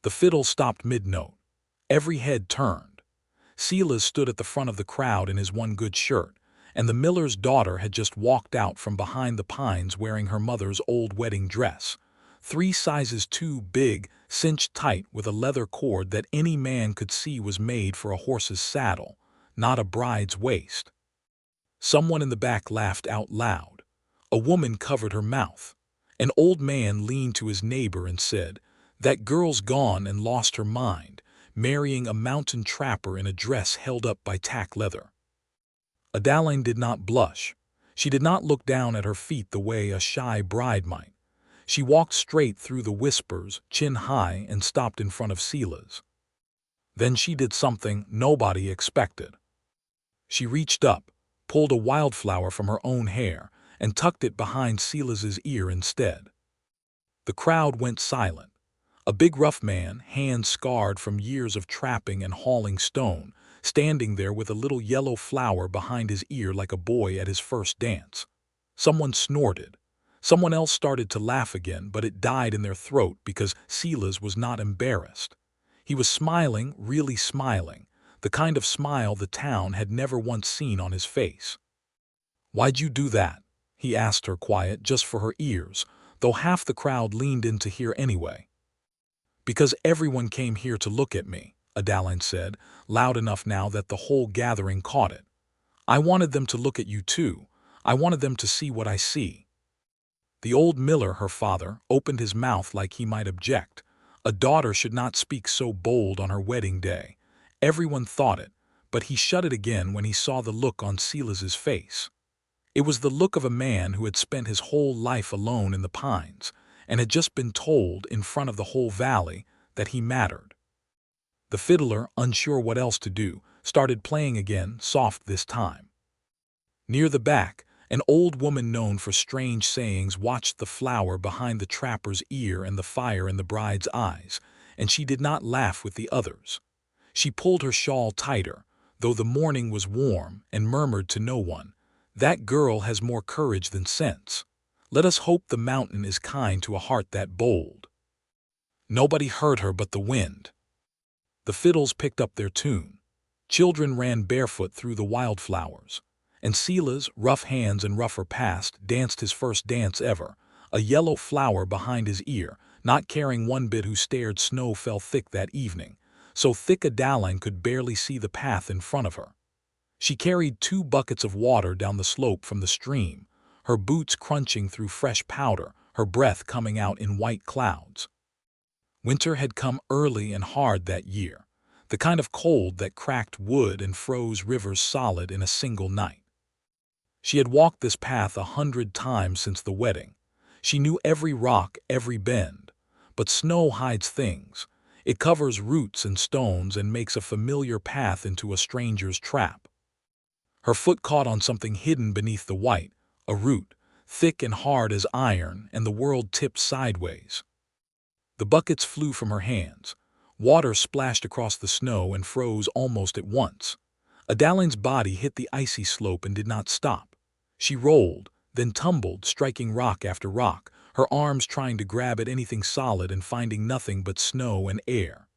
The fiddle stopped mid-note. Every head turned. Silas stood at the front of the crowd in his one good shirt, and the miller's daughter had just walked out from behind the pines wearing her mother's old wedding dress, 3 sizes too big, cinched tight with a leather cord that any man could see was made for a horse's saddle, not a bride's waist. Someone in the back laughed out loud. A woman covered her mouth. An old man leaned to his neighbor and said, "That girl's gone and lost her mind, marrying a mountain trapper in a dress held up by tack leather." Adaline did not blush. She did not look down at her feet the way a shy bride might. She walked straight through the whispers, chin high, and stopped in front of Silas. Then she did something nobody expected. She reached up, pulled a wildflower from her own hair, and tucked it behind Silas's ear instead. The crowd went silent. A big rough man, hands scarred from years of trapping and hauling stone, standing there with a little yellow flower behind his ear like a boy at his first dance. Someone snorted. Someone else started to laugh again, but it died in their throat because Silas was not embarrassed. He was smiling, really smiling, the kind of smile the town had never once seen on his face. "Why'd you do that?" he asked her quiet, just for her ears, though half the crowd leaned in to hear anyway. "Because everyone came here to look at me," Adaline said, loud enough now that the whole gathering caught it. "I wanted them to look at you too. I wanted them to see what I see." The old miller, her father, opened his mouth like he might object. A daughter should not speak so bold on her wedding day. Everyone thought it, but he shut it again when he saw the look on Silas's face. It was the look of a man who had spent his whole life alone in the pines and had just been told in front of the whole valley that he mattered. The fiddler, unsure what else to do, started playing again, soft this time. Near the back, an old woman known for strange sayings watched the flower behind the trapper's ear and the fire in the bride's eyes, and she did not laugh with the others. She pulled her shawl tighter, though the morning was warm, and murmured to no one, "That girl has more courage than sense. Let us hope the mountain is kind to a heart that bold." Nobody heard her but the wind. The fiddles picked up their tune. Children ran barefoot through the wildflowers. And Silas, rough hands and rougher past, danced his first dance ever, a yellow flower behind his ear, not caring one bit who stared. Snow fell thick that evening, so thick Adaline could barely see the path in front of her. She carried 2 buckets of water down the slope from the stream, her boots crunching through fresh powder, her breath coming out in white clouds. Winter had come early and hard that year, the kind of cold that cracked wood and froze rivers solid in a single night. She had walked this path 100 times since the wedding. She knew every rock, every bend. But snow hides things. It covers roots and stones and makes a familiar path into a stranger's trap. Her foot caught on something hidden beneath the white, a root, thick and hard as iron, and the world tipped sideways. The buckets flew from her hands. Water splashed across the snow and froze almost at once. Adaline's body hit the icy slope and did not stop. She rolled, then tumbled, striking rock after rock, her arms trying to grab at anything solid and finding nothing but snow and air.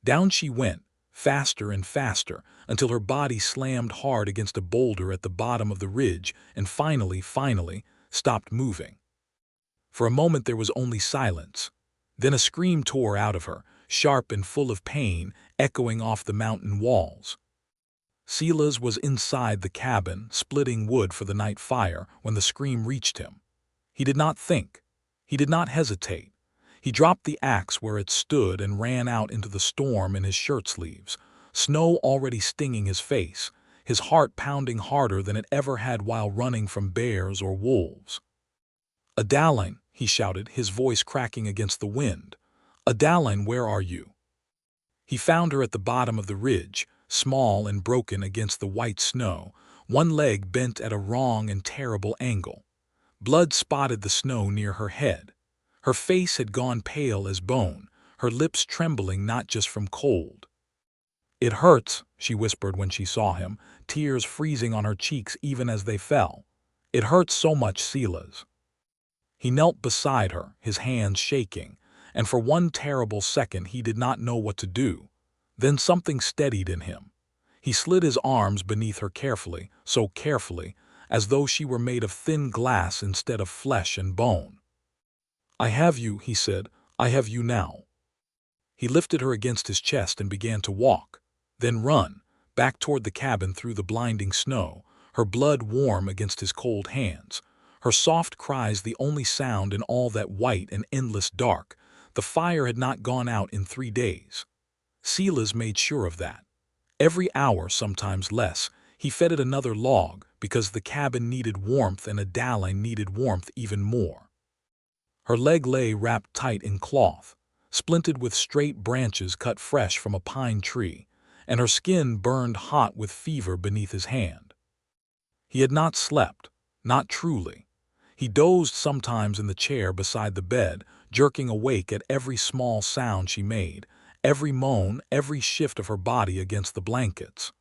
Down she went, faster and faster, until her body slammed hard against a boulder at the bottom of the ridge and finally, stopped moving. For a moment there was only silence. Then a scream tore out of her, sharp and full of pain, echoing off the mountain walls. Silas was inside the cabin, splitting wood for the night fire, when the scream reached him. He did not think. He did not hesitate. He dropped the axe where it stood and ran out into the storm in his shirt sleeves, snow already stinging his face, his heart pounding harder than it ever had while running from bears or wolves. "Adaline," he shouted, his voice cracking against the wind. "Adaline, where are you?" He found her at the bottom of the ridge, small and broken against the white snow, one leg bent at a wrong and terrible angle. Blood spotted the snow near her head. Her face had gone pale as bone, her lips trembling not just from cold. "It hurts," she whispered when she saw him, tears freezing on her cheeks even as they fell. "It hurts so much, Silas." He knelt beside her, his hands shaking, and for one terrible second he did not know what to do. Then something steadied in him. He slid his arms beneath her carefully, so carefully, as though she were made of thin glass instead of flesh and bone. "I have you," he said. "I have you now." He lifted her against his chest and began to walk, then run, back toward the cabin through the blinding snow, her blood warm against his cold hands, her soft cries the only sound in all that white and endless dark. The fire had not gone out in 3 days. Silas made sure of that. Every hour, sometimes less, he fed it another log because the cabin needed warmth and Adaline needed warmth even more. Her leg lay wrapped tight in cloth, splinted with straight branches cut fresh from a pine tree, and her skin burned hot with fever beneath his hand. He had not slept, not truly. He dozed sometimes in the chair beside the bed, jerking awake at every small sound she made, every moan, every shift of her body against the blankets.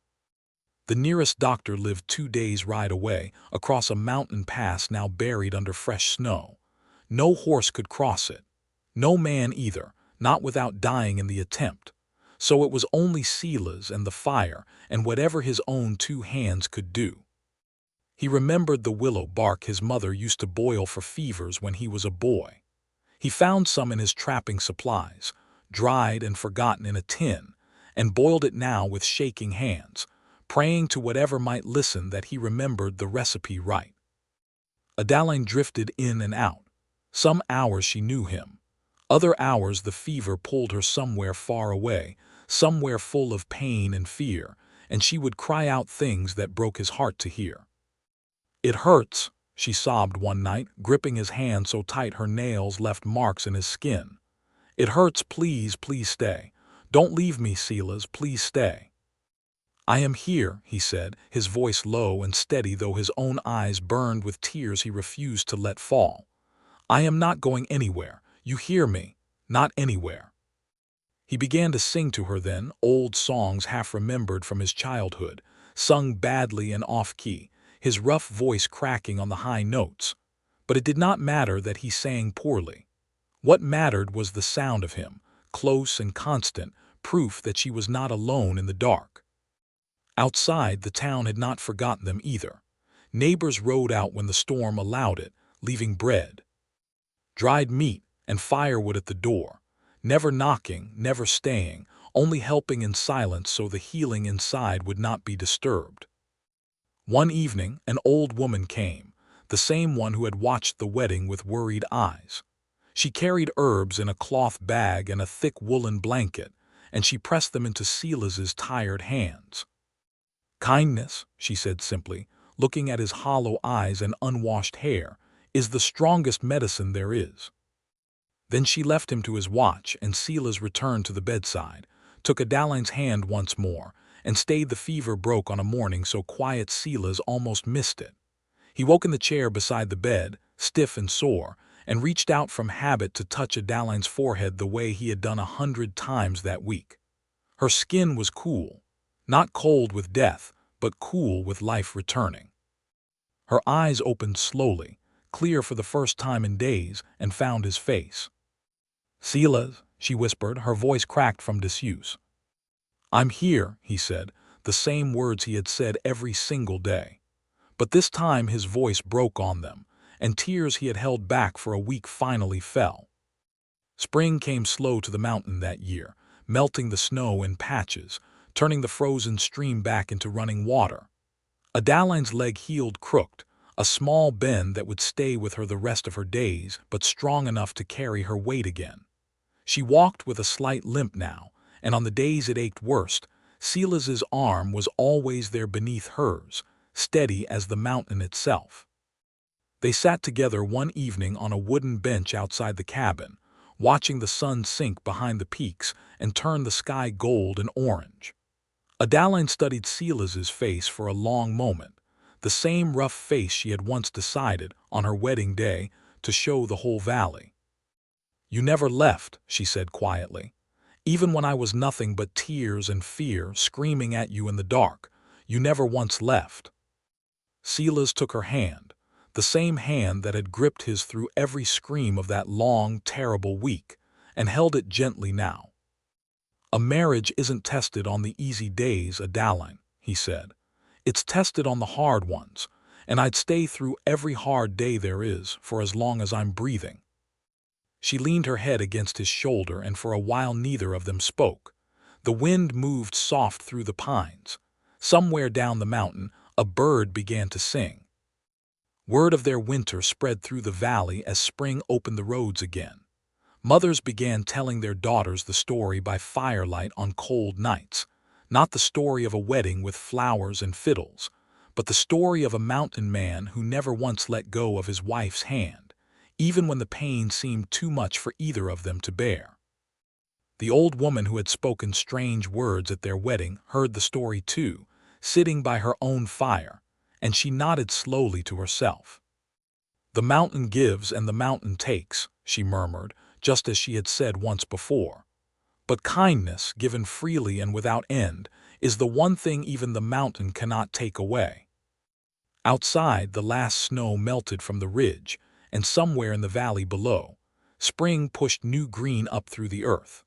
The nearest doctor lived 2 days' ride away, across a mountain pass now buried under fresh snow. No horse could cross it. No man either, not without dying in the attempt. So it was only Silas and the fire and whatever his own 2 hands could do. He remembered the willow bark his mother used to boil for fevers when he was a boy. He found some in his trapping supplies, dried and forgotten in a tin, and boiled it now with shaking hands, praying to whatever might listen that he remembered the recipe right. Adaline drifted in and out. Some hours she knew him. Other hours the fever pulled her somewhere far away, somewhere full of pain and fear, and she would cry out things that broke his heart to hear. "It hurts," she sobbed one night, gripping his hand so tight her nails left marks in his skin. "It hurts, please, please stay. Don't leave me, Silas, please stay." "I am here," he said, his voice low and steady though his own eyes burned with tears he refused to let fall. "I am not going anywhere. You hear me? Not anywhere." He began to sing to her then, old songs half remembered from his childhood, sung badly and off-key, his rough voice cracking on the high notes. But it did not matter that he sang poorly. What mattered was the sound of him, close and constant, proof that she was not alone in the dark. Outside, the town had not forgotten them either. Neighbors rode out when the storm allowed it, leaving bread, dried meat, and firewood at the door, never knocking, never staying, only helping in silence so the healing inside would not be disturbed. One evening, an old woman came, the same one who had watched the wedding with worried eyes. She carried herbs in a cloth bag and a thick woolen blanket, and she pressed them into Silas's tired hands. "Kindness," she said simply, looking at his hollow eyes and unwashed hair, "is the strongest medicine there is." Then she left him to his watch, and Silas returned to the bedside, took Adaline's hand once more, and stayed the fever broke on a morning so quiet Silas almost missed it. He woke in the chair beside the bed, stiff and sore, and reached out from habit to touch Adaline's forehead the way he had done 100 times that week. Her skin was cool, not cold with death, but cool with life returning. Her eyes opened slowly, clear for the first time in days, and found his face. "Silas," she whispered, her voice cracked from disuse. "I'm here," he said, the same words he had said every single day. But this time his voice broke on them, and tears he had held back for a week finally fell. Spring came slow to the mountain that year, melting the snow in patches, turning the frozen stream back into running water. Adaline's leg healed crooked, a small bend that would stay with her the rest of her days, but strong enough to carry her weight again. She walked with a slight limp now, and on the days it ached worst, Silas's arm was always there beneath hers, steady as the mountain itself. They sat together one evening on a wooden bench outside the cabin, watching the sun sink behind the peaks and turn the sky gold and orange. Adaline studied Silas's face for a long moment, the same rough face she had once decided, on her wedding day, to show the whole valley. "You never left," she said quietly. "Even when I was nothing but tears and fear screaming at you in the dark, you never once left." Silas took her hand, the same hand that had gripped his through every scream of that long, terrible week, and held it gently now. "A marriage isn't tested on the easy days, Adaline," he said. "It's tested on the hard ones, and I'd stay through every hard day there is for as long as I'm breathing." She leaned her head against his shoulder, and for a while neither of them spoke. The wind moved soft through the pines. Somewhere down the mountain, a bird began to sing. Word of their winter spread through the valley as spring opened the roads again. Mothers began telling their daughters the story by firelight on cold nights, not the story of a wedding with flowers and fiddles, but the story of a mountain man who never once let go of his wife's hand, even when the pain seemed too much for either of them to bear. The old woman who had spoken strange words at their wedding heard the story too, sitting by her own fire, and she nodded slowly to herself. "The mountain gives and the mountain takes," she murmured, just as she had said once before. "But kindness, given freely and without end, is the one thing even the mountain cannot take away." Outside, the last snow melted from the ridge, and somewhere in the valley below, spring pushed new green up through the earth.